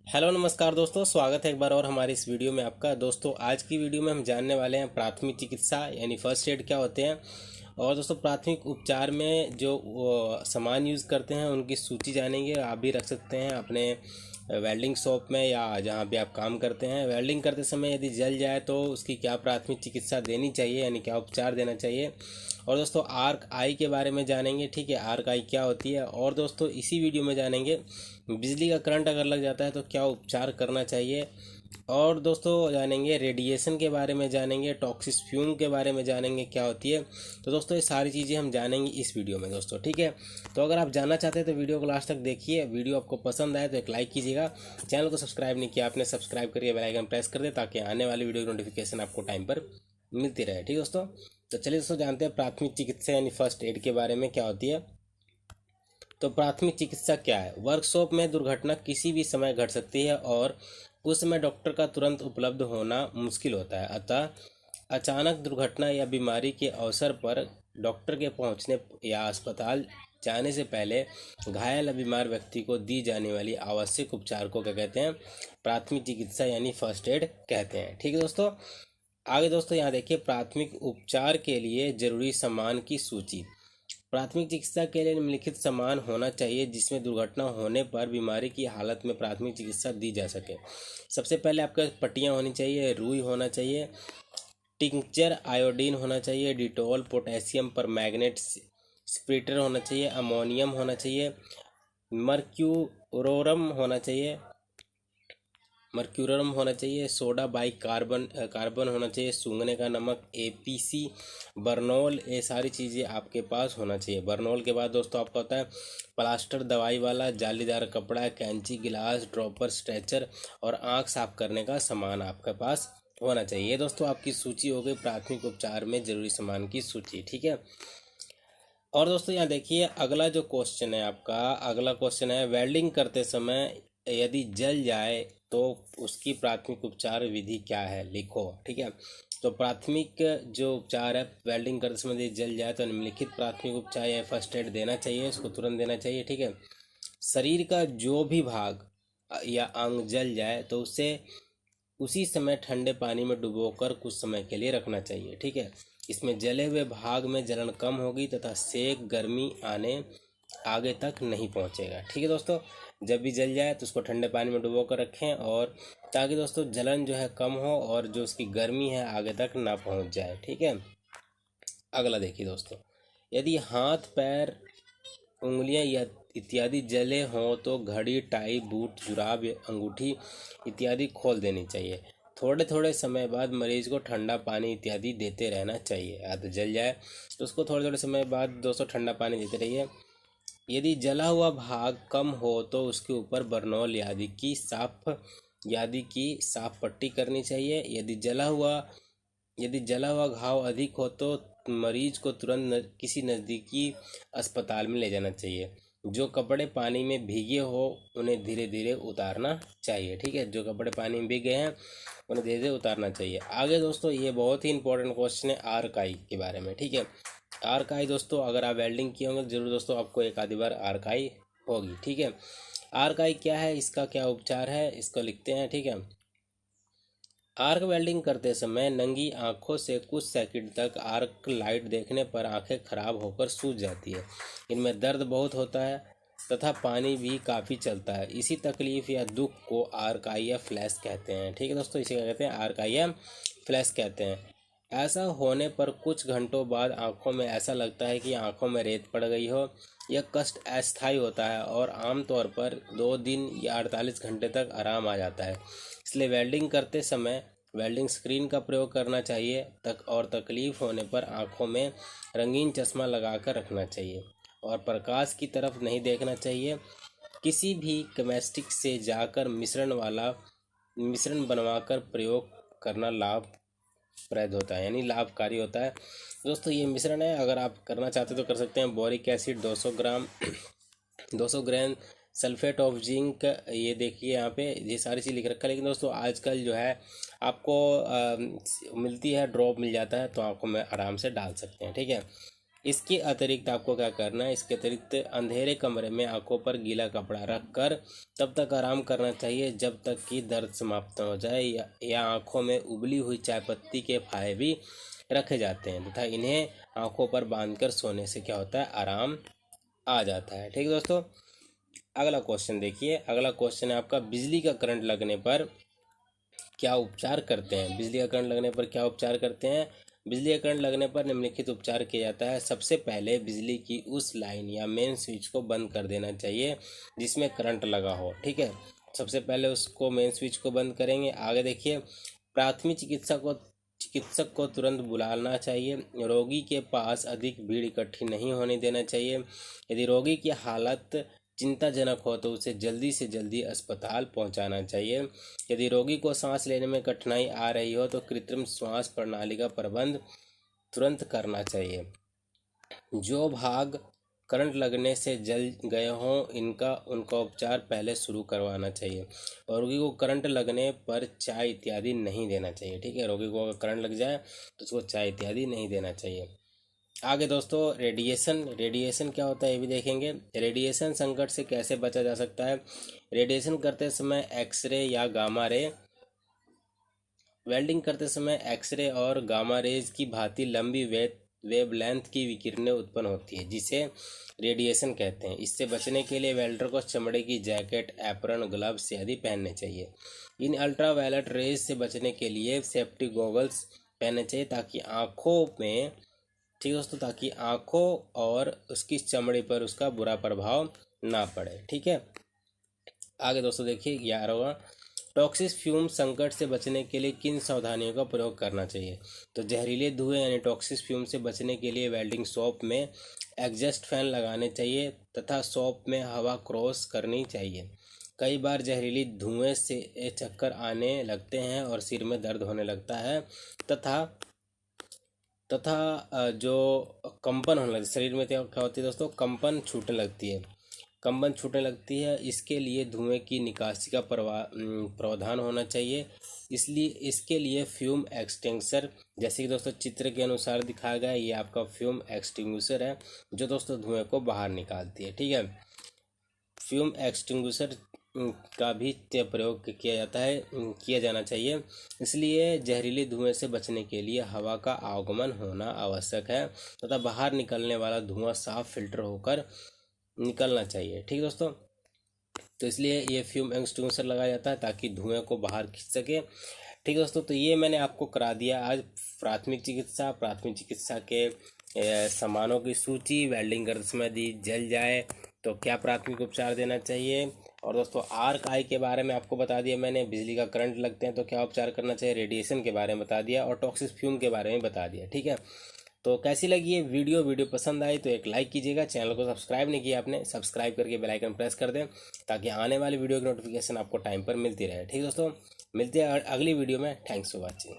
Hello नमस्कार दोस्तों, स्वागत है एक बार और हमारी इस वीडियो में आपका। दोस्तों आज की वीडियो में हम जानने वाले हैं प्राथमिक चिकित्सा यानी फर्स्ट एड क्या होते हैं। और दोस्तों प्राथमिक उपचार में जो सामान यूज़ करते हैं उनकी सूची जानेंगे। आप भी रख सकते हैं अपने वेल्डिंग शॉप में या जहाँ भी आप काम करते हैं। वेल्डिंग करते समय यदि जल जाए तो उसकी क्या प्राथमिक चिकित्सा देनी चाहिए यानी क्या उपचार देना चाहिए। और दोस्तों आर्क आई के बारे में जानेंगे, ठीक है, आर्क आई क्या होती है। और दोस्तों इसी वीडियो में जानेंगे बिजली का करंट अगर लग जाता है तो क्या उपचार करना चाहिए। और दोस्तों जानेंगे रेडिएशन के बारे में, जानेंगे टॉक्सिक फ्यूम के बारे में, जानेंगे क्या होती है। तो दोस्तों ये सारी चीज़ें हम जानेंगे इस वीडियो में दोस्तों, ठीक है। तो अगर आप जानना चाहते हैं तो वीडियो को लास्ट तक देखिए। वीडियो आपको पसंद आए तो एक लाइक कीजिएगा। चैनल को सब्सक्राइब नहीं किया आपने, सब्सक्राइब करके बेल आइकन प्रेस कर दे ताकि आने वाली वीडियो की नोटिफिकेशन आपको टाइम पर मिलती रहे, ठीक है दोस्तों। तो चलिए दोस्तों जानते हैं प्राथमिक चिकित्सा यानी फर्स्ट एड के बारे में क्या होती है। तो प्राथमिक चिकित्सा क्या है। वर्कशॉप में दुर्घटना किसी भी समय घट सकती है और उस समय डॉक्टर का तुरंत उपलब्ध होना मुश्किल होता है। अतः अचानक दुर्घटना या बीमारी के अवसर पर डॉक्टर के पहुंचने या अस्पताल जाने से पहले घायल या बीमार व्यक्ति को दी जाने वाली आवश्यक उपचार को क्या कहते हैं, प्राथमिक चिकित्सा यानी फर्स्ट एड कहते हैं, ठीक है दोस्तों। आगे दोस्तों यहाँ देखिए प्राथमिक उपचार के लिए जरूरी सामान की सूची। प्राथमिक चिकित्सा के लिए निम्नलिखित सामान होना चाहिए जिसमें दुर्घटना होने पर बीमारी की हालत में प्राथमिक चिकित्सा दी जा सके। सबसे पहले आपके पट्टियाँ होनी चाहिए, रुई होना चाहिए, टिंचर आयोडीन होना चाहिए, डिटॉल, पोटेशियम पर मैग्नेट स्प्रिटर होना चाहिए, अमोनियम होना चाहिए, मर्क्यूरोरम होना चाहिए, मर्क्यूरम होना चाहिए, सोडा बाई कार्बन कार्बन होना चाहिए, सूंघने का नमक एपीसी, बर्नोल, ये सारी चीज़ें आपके पास होना चाहिए। बर्नोल के बाद दोस्तों आपका होता है प्लास्टर दवाई वाला, जालीदार कपड़ा, कैंची, गिलास, ड्रॉपर, स्ट्रेचर और आँख साफ करने का सामान आपके पास होना चाहिए। दोस्तों आपकी सूची हो गई प्राथमिक उपचार में जरूरी सामान की सूची, ठीक है। और दोस्तों यहाँ देखिए अगला जो क्वेश्चन है आपका, अगला क्वेश्चन है वेल्डिंग करते समय यदि जल जाए तो उसकी प्राथमिक उपचार विधि क्या है, लिखो, ठीक है। तो प्राथमिक जो उपचार है वेल्डिंग करते समय यदि जल जाए तो निम्नलिखित प्राथमिक उपचार या फर्स्ट एड देना चाहिए, इसको तुरंत देना चाहिए, ठीक है। शरीर का जो भी भाग या अंग जल जाए तो उसे उसी समय ठंडे पानी में डुबोकर कुछ समय के लिए रखना चाहिए, ठीक है। इसमें जले हुए भाग में जलन कम होगी तथा सेक गर्मी आने आगे तक नहीं पहुंचेगा, ठीक है दोस्तों। जब भी जल जाए तो उसको ठंडे पानी में डुबो कर रखें और ताकि दोस्तों जलन जो है कम हो और जो उसकी गर्मी है आगे तक ना पहुंच जाए, ठीक है। अगला देखिए दोस्तों, यदि हाथ पैर उंगलियां या इत्यादि जले हों तो घड़ी, टाई, बूट, जुराब या अंगूठी इत्यादि खोल देनी चाहिए। थोड़े थोड़े समय बाद मरीज को ठंडा पानी इत्यादि देते रहना चाहिए। हाथ जल जाए तो उसको थोड़े थोड़े समय बाद दोस्तों ठंडा पानी देते रहिए। यदि जला हुआ भाग कम हो तो उसके ऊपर बर्नौल यादी की साफ पट्टी करनी चाहिए। यदि जला हुआ घाव अधिक हो तो मरीज को तुरंत किसी नज़दीकी अस्पताल में ले जाना चाहिए। जो कपड़े पानी में भीगे हो उन्हें धीरे धीरे उतारना चाहिए, ठीक है। जो कपड़े पानी में भीग गए हैं उन्हें धीरे धीरे उतारना चाहिए। आगे दोस्तों ये बहुत ही इंपॉर्टेंट क्वेश्चन है आरकाई के बारे में, ठीक है। आरकाई दोस्तों अगर आप वेल्डिंग किए होंगे जरूर दोस्तों आपको एक आधी बार आरकाई होगी, ठीक है। आरकाई क्या है, इसका क्या उपचार है, इसको लिखते हैं, ठीक है। आर्क वेल्डिंग करते समय नंगी आंखों से कुछ सेकंड तक आर्क लाइट देखने पर आंखें खराब होकर सूज जाती है। इनमें दर्द बहुत होता है तथा पानी भी काफ़ी चलता है। इसी तकलीफ या दुख को आर्क आई या फ्लैश कहते हैं, ठीक है दोस्तों। इसे क्या कहते हैं, आर्क आई या फ्लैश कहते हैं। ऐसा होने पर कुछ घंटों बाद आंखों में ऐसा लगता है कि आंखों में रेत पड़ गई हो। यह कष्ट अस्थायी होता है और आमतौर पर 2 दिन या 48 घंटे तक आराम आ जाता है। इसलिए वेल्डिंग करते समय वेल्डिंग स्क्रीन का प्रयोग करना चाहिए और तकलीफ होने पर आंखों में रंगीन चश्मा लगाकर रखना चाहिए और प्रकाश की तरफ नहीं देखना चाहिए। किसी भी केमिस्ट से जाकर मिश्रण बनवाकर प्रयोग करना लाभप्रद होता है यानी लाभकारी होता है। दोस्तों ये मिश्रण है, अगर आप करना चाहते तो कर सकते हैं। Boric acid 200 gram 200 gram sulphate of zinc, ये देखिए यहाँ पे ये सारी चीज़ लिख रखा है। लेकिन दोस्तों आजकल जो है आपको मिलती है, ड्रॉप मिल जाता है तो आंखों में आराम से डाल सकते हैं, ठीक है। इसके अतिरिक्त आपको क्या करना है, इसके अतिरिक्त अंधेरे कमरे में आंखों पर गीला कपड़ा रखकर तब तक आराम करना चाहिए जब तक कि दर्द समाप्त न हो जाए, या आंखों में उबली हुई चाय पत्ती के फाहे भी रखे जाते हैं तथा इन्हें आंखों पर बांधकर सोने से क्या होता है, आराम आ जाता है। ठीक है दोस्तों, अगला क्वेश्चन देखिए। अगला क्वेश्चन है आपका, बिजली का करंट लगने पर क्या उपचार करते हैं। बिजली का करंट लगने पर क्या उपचार करते हैं। बिजली का करंट लगने पर निम्नलिखित उपचार किया जाता है। सबसे पहले बिजली की उस लाइन या मेन स्विच को बंद कर देना चाहिए जिसमें करंट लगा हो। ठीक है, सबसे पहले उसको मेन स्विच को बंद करेंगे। आगे देखिए, प्राथमिक चिकित्सक को तुरंत बुलाना चाहिए। रोगी के पास अधिक भीड़ इकट्ठी नहीं होने देना चाहिए। यदि रोगी की हालत चिंताजनक हो तो उसे जल्दी से जल्दी अस्पताल पहुंचाना चाहिए। यदि रोगी को सांस लेने में कठिनाई आ रही हो तो कृत्रिम श्वास प्रणाली का प्रबंध तुरंत करना चाहिए। जो भाग करंट लगने से जल गए हों उनका उपचार पहले शुरू करवाना चाहिए। और रोगी को करंट लगने पर चाय इत्यादि नहीं देना चाहिए। ठीक है, रोगी को अगर करंट लग जाए तो उसको चाय इत्यादि नहीं देना चाहिए। आगे दोस्तों, रेडिएशन क्या होता है ये भी देखेंगे। रेडिएशन संकट से कैसे बचा जा सकता है। रेडिएशन करते समय एक्सरे या गामा रे वेल्डिंग करते समय एक्सरे और गामा रेज की भांति लंबी वेवलेंथ की विकिरणें उत्पन्न होती है जिसे रेडिएशन कहते हैं। इससे बचने के लिए वेल्डर को चमड़े की जैकेट, एप्रन, ग्लव्स आदि पहनने चाहिए। इन अल्ट्रावायलेट रेज से बचने के लिए सेफ्टी गॉगल्स पहनने चाहिए ताकि आँखों में, ठीक है दोस्तों, ताकि आँखों और उसकी चमड़ी पर उसका बुरा प्रभाव ना पड़े। ठीक है, आगे दोस्तों देखिए 11वां, टॉक्सिक फ्यूम संकट से बचने के लिए किन सावधानियों का प्रयोग करना चाहिए। तो जहरीले धुएं यानी टॉक्सिक फ्यूम से बचने के लिए वेल्डिंग शॉप में एग्जॉस्ट फैन लगाने चाहिए तथा शॉप में हवा क्रॉस करनी चाहिए। कई बार जहरीली धुएं से चक्कर आने लगते हैं और सिर में दर्द होने लगता है तथा जो कंपन होने लगती है शरीर में, क्या होती है दोस्तों, कंपन छूटने लगती है। कंपन छूटने लगती है, इसके लिए धुएं की निकासी का प्रावधान होना चाहिए। इसलिए इसके लिए फ्यूम एक्सटिंग्विशर, जैसे कि दोस्तों चित्र के अनुसार दिखाया गया, ये आपका फ्यूम एक्सटिंग्विशर है जो दोस्तों धुएं को बाहर निकालती है। ठीक है, फ्यूम एक्सटिंग्विशर का भी प्रयोग किया जाना चाहिए। इसलिए जहरीले धुएं से बचने के लिए हवा का आगमन होना आवश्यक है तथा बाहर निकलने वाला धुआं साफ फिल्टर होकर निकलना चाहिए। ठीक दोस्तों, तो इसलिए ये फ्यूम एक्सटिंग्विशर लगाया जाता है ताकि धुएं को बाहर खींच सके। ठीक है दोस्तों, तो ये मैंने आपको करा दिया आज प्राथमिक चिकित्सा के सामानों की सूची। वेल्डिंग करते समय यदि जल जाए तो क्या प्राथमिक उपचार देना चाहिए। और दोस्तों आर्क आई के बारे में आपको बता दिया मैंने, बिजली का करंट लगते हैं तो क्या उपचार करना चाहिए, रेडिएशन के बारे में बता दिया और टॉक्सिक फ्यूम के बारे में बता दिया। ठीक है, तो कैसी लगी ये वीडियो पसंद आई तो एक लाइक कीजिएगा। चैनल को सब्सक्राइब नहीं किया आपने, सब्सक्राइब करके बेल आइकन प्रेस कर दें ताकि आने वाली वीडियो की नोटिफिकेशन आपको टाइम पर मिलती रहे। ठीक दोस्तों, मिलते हैं अगली वीडियो में। Thanks for watching.